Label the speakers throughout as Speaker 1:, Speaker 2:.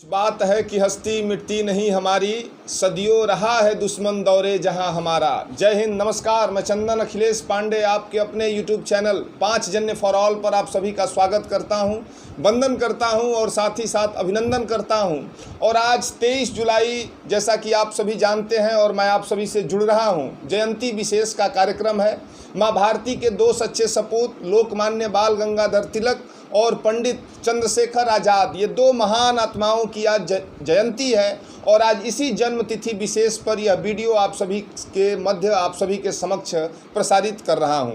Speaker 1: बात है कि हस्ती मिटती नहीं हमारी, सदियों रहा है दुश्मन दौरे जहां हमारा। जय हिंद, नमस्कार। मैं चंदन अखिलेश पांडे आपके अपने YouTube चैनल 5 जन्य फॉर ऑल पर आप सभी का स्वागत करता हूं, वंदन करता हूं और साथ ही साथ अभिनंदन करता हूं। और आज 23 जुलाई जैसा कि आप सभी जानते हैं और मैं आप सभी से जुड़ रहा हूं, जयंती विशेष का कार्यक्रम है। माँ भारती के दो सच्चे सपूत लोकमान्य बाल गंगाधर तिलक और पंडित चंद्रशेखर आज़ाद, ये दो महान आत्माओं की आज जयंती है। और आज इसी जन्म तिथि विशेष पर यह वीडियो आप सभी के समक्ष प्रसारित कर रहा हूं।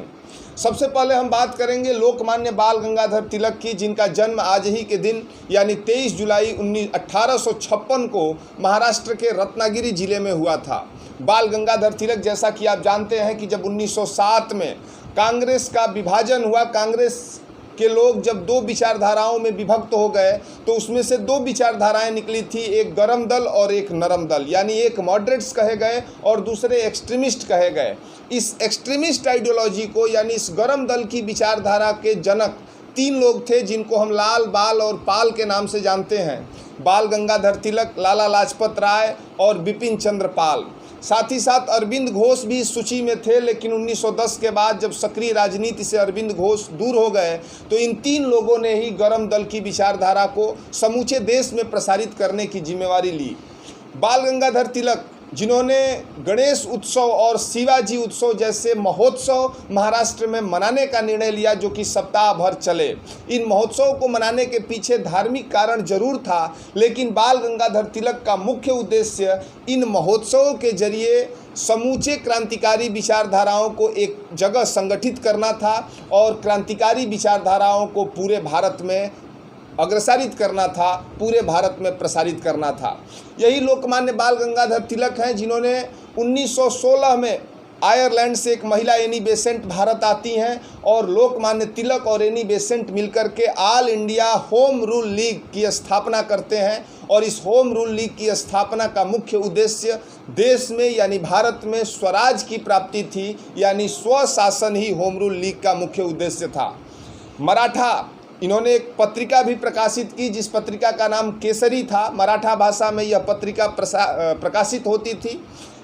Speaker 1: सबसे पहले हम बात करेंगे लोकमान्य बाल गंगाधर तिलक की, जिनका जन्म आज ही के दिन यानी 23 जुलाई 1856 को महाराष्ट्र के रत्नागिरी जिले में हुआ था। बाल गंगाधर तिलक, जैसा कि आप जानते हैं कि जब 1907 में कांग्रेस का विभाजन हुआ, कांग्रेस के लोग जब दो विचारधाराओं में विभक्त हो गए तो उसमें से दो विचारधाराएं निकली थी, एक गरम दल और एक नरम दल, यानी एक मॉडरेट्स कहे गए और दूसरे एक्सट्रीमिस्ट कहे गए। इस एक्सट्रीमिस्ट आइडियोलॉजी को यानी इस गरम दल की विचारधारा के जनक 3 लोग थे, जिनको हम लाल, बाल और पाल के नाम से जानते हैं। बाल गंगाधर तिलक, लाला लाजपत राय और बिपिन चंद्र पाल। साथ ही साथ अरविंद घोष भी इस सूची में थे, लेकिन 1910 के बाद जब सक्रिय राजनीति से अरविंद घोष दूर हो गए तो इन 3 लोगों ने ही गरम दल की विचारधारा को समूचे देश में प्रसारित करने की जिम्मेवारी ली। बाल गंगाधर तिलक, जिन्होंने गणेश उत्सव और शिवाजी उत्सव जैसे महोत्सव महाराष्ट्र में मनाने का निर्णय लिया, जो कि सप्ताह भर चले। इन महोत्सव को मनाने के पीछे धार्मिक कारण जरूर था, लेकिन बाल गंगाधर तिलक का मुख्य उद्देश्य इन महोत्सवों के जरिए समूचे क्रांतिकारी विचारधाराओं को एक जगह संगठित करना था और क्रांतिकारी विचारधाराओं को पूरे भारत में अग्रसारित करना था, पूरे भारत में प्रसारित करना था। यही लोकमान्य बाल गंगाधर तिलक हैं, जिन्होंने 1916 में आयरलैंड से एक महिला एनी बेसेंट भारत आती हैं और लोकमान्य तिलक और एनी बेसेंट मिलकर के all India home rule league की स्थापना करते हैं। और इस होम रूल लीग की स्थापना का मुख्य उद्देश्य देश में यानी भारत में स्वराज की प्राप्ति थी, यानी स्वशासन ही होम रूल लीग का मुख्य उद्देश्य था। मराठा, इन्होंने एक पत्रिका भी प्रकाशित की जिस पत्रिका का नाम केसरी था। मराठा भाषा में यह पत्रिका प्रकाशित होती थी।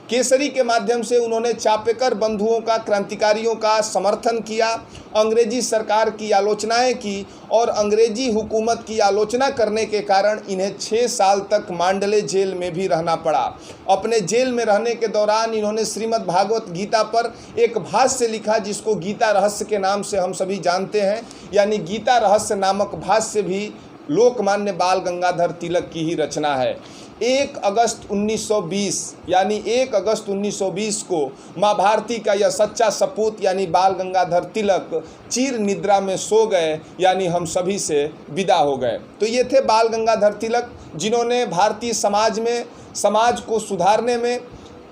Speaker 1: केसरी के माध्यम से उन्होंने चापेकर बंधुओं का, क्रांतिकारियों का समर्थन किया, अंग्रेजी सरकार की आलोचनाएं की और अंग्रेजी हुकूमत की आलोचना करने के कारण इन्हें 6 साल तक मांडले जेल में भी रहना पड़ा। अपने जेल में रहने के दौरान इन्होंने श्रीमद् भागवत गीता पर एक भाष्य लिखा, जिसको गीता रहस्य के नाम से हम सभी जानते हैं। यानी गीता रहस्य नामक भाष्य भी लोकमान्य बाल गंगाधर तिलक की ही रचना है। 1 अगस्त 1920 यानी 1 अगस्त 1920 को माँ भारती का यह सच्चा सपूत यानी बाल गंगाधर तिलक चीर निद्रा में सो गए, यानी हम सभी से विदा हो गए। तो ये थे बाल गंगाधर तिलक, जिन्होंने भारतीय समाज को सुधारने में,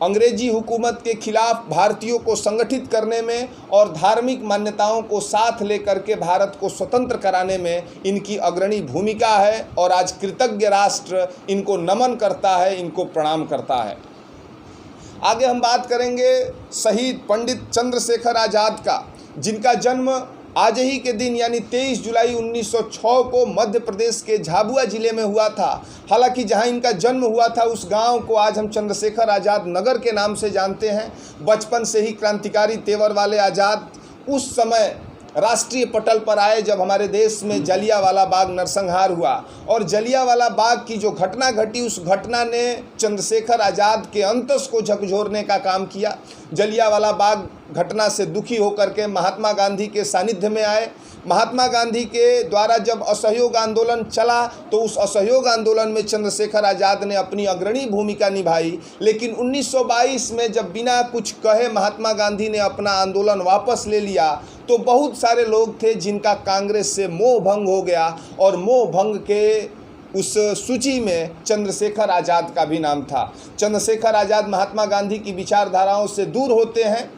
Speaker 1: अंग्रेजी हुकूमत के खिलाफ भारतीयों को संगठित करने में और धार्मिक मान्यताओं को साथ लेकर के भारत को स्वतंत्र कराने में इनकी अग्रणी भूमिका है। और आज कृतज्ञ राष्ट्र इनको नमन करता है, इनको प्रणाम करता है। आगे हम बात करेंगे शहीद पंडित चंद्रशेखर आज़ाद का, जिनका जन्म आज ही के दिन यानी 23 जुलाई 1906 को मध्य प्रदेश के झाबुआ जिले में हुआ था। हालांकि जहां इनका जन्म हुआ था उस गांव को आज हम चंद्रशेखर आज़ाद नगर के नाम से जानते हैं। बचपन से ही क्रांतिकारी तेवर वाले आज़ाद उस समय राष्ट्रीय पटल पर आए जब हमारे देश में जलियांवाला बाग नरसंहार हुआ। और जलियांवाला बाग की जो घटना घटी, उस घटना ने चंद्रशेखर आज़ाद के अंतस को झकझोरने का काम किया। जलियांवाला बाग घटना से दुखी होकर के महात्मा गांधी के सानिध्य में आए। महात्मा गांधी के द्वारा जब असहयोग आंदोलन चला तो उस असहयोग आंदोलन में चंद्रशेखर आज़ाद ने अपनी अग्रणी भूमिका निभाई। लेकिन 1922 में जब बिना कुछ कहे महात्मा गांधी ने अपना आंदोलन वापस ले लिया तो बहुत सारे लोग थे जिनका कांग्रेस से मोह भंग हो गया और मोह भंग के उस सूची में चंद्रशेखर आज़ाद का भी नाम था। चंद्रशेखर आज़ाद महात्मा गांधी की विचारधाराओं से दूर होते हैं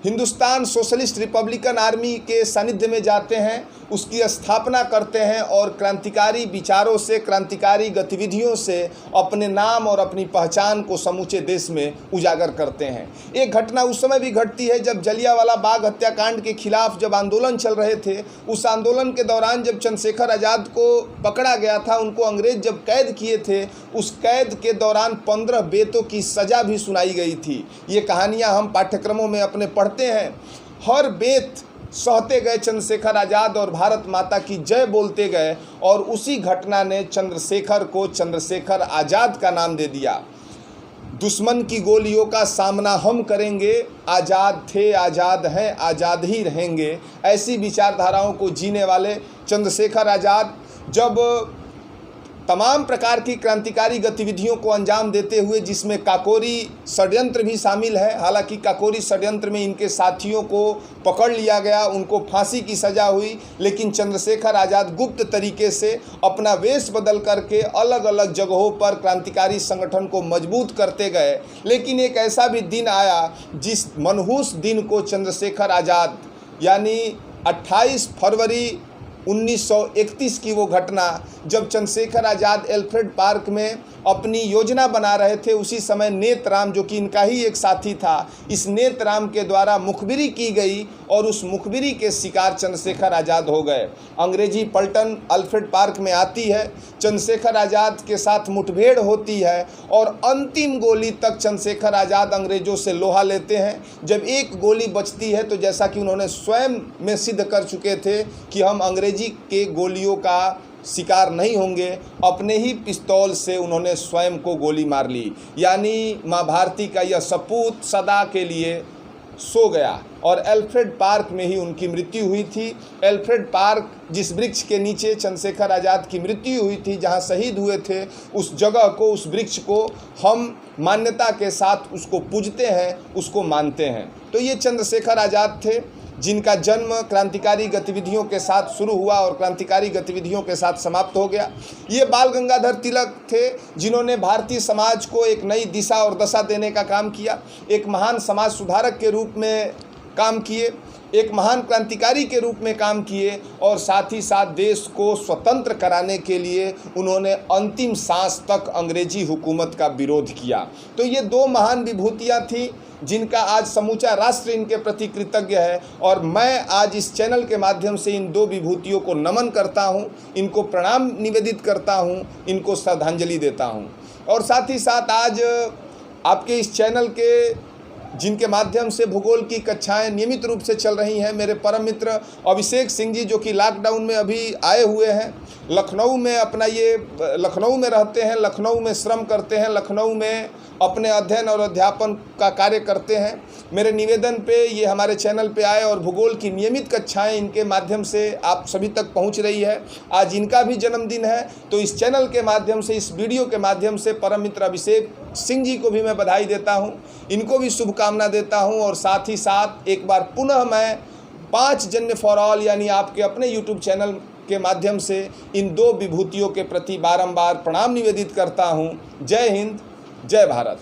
Speaker 1: हिंदुस्तान सोशलिस्ट रिपब्लिकन आर्मी के सानिध्य में जाते हैं, उसकी स्थापना करते हैं और क्रांतिकारी विचारों से, क्रांतिकारी गतिविधियों से अपने नाम और अपनी पहचान को समूचे देश में उजागर करते हैं। एक घटना उस समय भी घटती है जब जलियांवाला बाग हत्याकांड के खिलाफ जब आंदोलन चल रहे थे। उस आंदोलन के दौरान जब चंद्रशेखर आज़ाद को पकड़ा गया था, उनको अंग्रेज जब कैद किए थे, उस कैद के दौरान 15 बेतों की सज़ा भी सुनाई गई थी। ये कहानियाँ हम पाठ्यक्रमों में अपने पढ़ते हैं। हर बेत सहते गए चंद्रशेखर आज़ाद और भारत माता की जय बोलते गए, और उसी घटना ने चंद्रशेखर को चंद्रशेखर आज़ाद का नाम दे दिया। दुश्मन की गोलियों का सामना हम करेंगे, आज़ाद थे, आज़ाद हैं, आज़ाद ही रहेंगे। ऐसी विचारधाराओं को जीने वाले चंद्रशेखर आज़ाद जब तमाम प्रकार की क्रांतिकारी गतिविधियों को अंजाम देते हुए, जिसमें काकोरी षड्यंत्र भी शामिल है, हालांकि काकोरी षड्यंत्र में इनके साथियों को पकड़ लिया गया, उनको फांसी की सज़ा हुई, लेकिन चंद्रशेखर आज़ाद गुप्त तरीके से अपना वेश बदल करके अलग अलग जगहों पर क्रांतिकारी संगठन को मजबूत करते गए। लेकिन एक ऐसा भी दिन आया जिस मनहूस दिन को चंद्रशेखर आज़ाद, यानी 28 फरवरी 1931 की वो घटना, जब चंद्रशेखर आज़ाद एल्फ्रेड पार्क में अपनी योजना बना रहे थे, उसी समय नेतराम, जो कि इनका ही एक साथी था, इस नेतराम के द्वारा मुखबिरी की गई और उस मुखबिरी के शिकार चंद्रशेखर आज़ाद हो गए। अंग्रेजी पलटन एल्फ्रेड पार्क में आती है, चंद्रशेखर आज़ाद के साथ मुठभेड़ होती है और अंतिम गोली तक चंद्रशेखर आज़ाद अंग्रेज़ों से लोहा लेते हैं। जब एक गोली बचती है तो जैसा कि उन्होंने स्वयं में सिद्ध कर चुके थे कि हम अंग्रेजी के गोलियों का शिकार नहीं होंगे, अपने ही पिस्तौल से उन्होंने स्वयं को गोली मार ली। यानी माँ भारती का यह सपूत सदा के लिए सो गया और एल्फ्रेड पार्क में ही उनकी मृत्यु हुई थी। एल्फ्रेड पार्क, जिस वृक्ष के नीचे चंद्रशेखर आज़ाद की मृत्यु हुई थी, जहां शहीद हुए थे, उस जगह को, उस वृक्ष को हम मान्यता के साथ उसको पूजते हैं, उसको मानते हैं। तो ये चंद्रशेखर आज़ाद थे जिनका जन्म क्रांतिकारी गतिविधियों के साथ शुरू हुआ और क्रांतिकारी गतिविधियों के साथ समाप्त हो गया। ये बाल गंगाधर तिलक थे जिन्होंने भारतीय समाज को एक नई दिशा और दशा देने का काम किया, एक महान समाज सुधारक के रूप में काम किए, एक महान क्रांतिकारी के रूप में काम किए और साथ ही साथ देश को स्वतंत्र कराने के लिए उन्होंने अंतिम सांस तक अंग्रेजी हुकूमत का विरोध किया। तो ये दो महान विभूतियाँ थीं जिनका आज समूचा राष्ट्र इनके प्रति कृतज्ञ है, और मैं आज इस चैनल के माध्यम से इन दो विभूतियों को नमन करता हूं, इनको प्रणाम निवेदित करता हूं, इनको श्रद्धांजलि देता हूं। और साथ ही साथ आज आपके इस चैनल के जिनके माध्यम से भूगोल की कक्षाएं नियमित रूप से चल रही हैं, मेरे परम मित्र अभिषेक सिंह जी, जो कि लॉकडाउन में अभी आए हुए हैं, लखनऊ में लखनऊ में रहते हैं, लखनऊ में श्रम करते हैं, लखनऊ में अपने अध्ययन और अध्यापन का कार्य करते हैं। मेरे निवेदन पे ये हमारे चैनल पे आए और भूगोल की नियमित कक्षाएं इनके माध्यम से आप सभी तक पहुंच रही है। आज इनका भी जन्मदिन है, तो इस चैनल के माध्यम से, इस वीडियो के माध्यम से परम मित्र अभिषेक सिंह जी को भी मैं बधाई देता हूं, इनको भी शुभकामना देता हूं। और साथ ही साथ एक बार पुनः मैं 5 जन्य फॉर ऑल यानी आपके अपने यूट्यूब चैनल के माध्यम से इन दो विभूतियों के प्रति बारंबार प्रणाम निवेदित करता हूं। जय हिंद, जय भारत।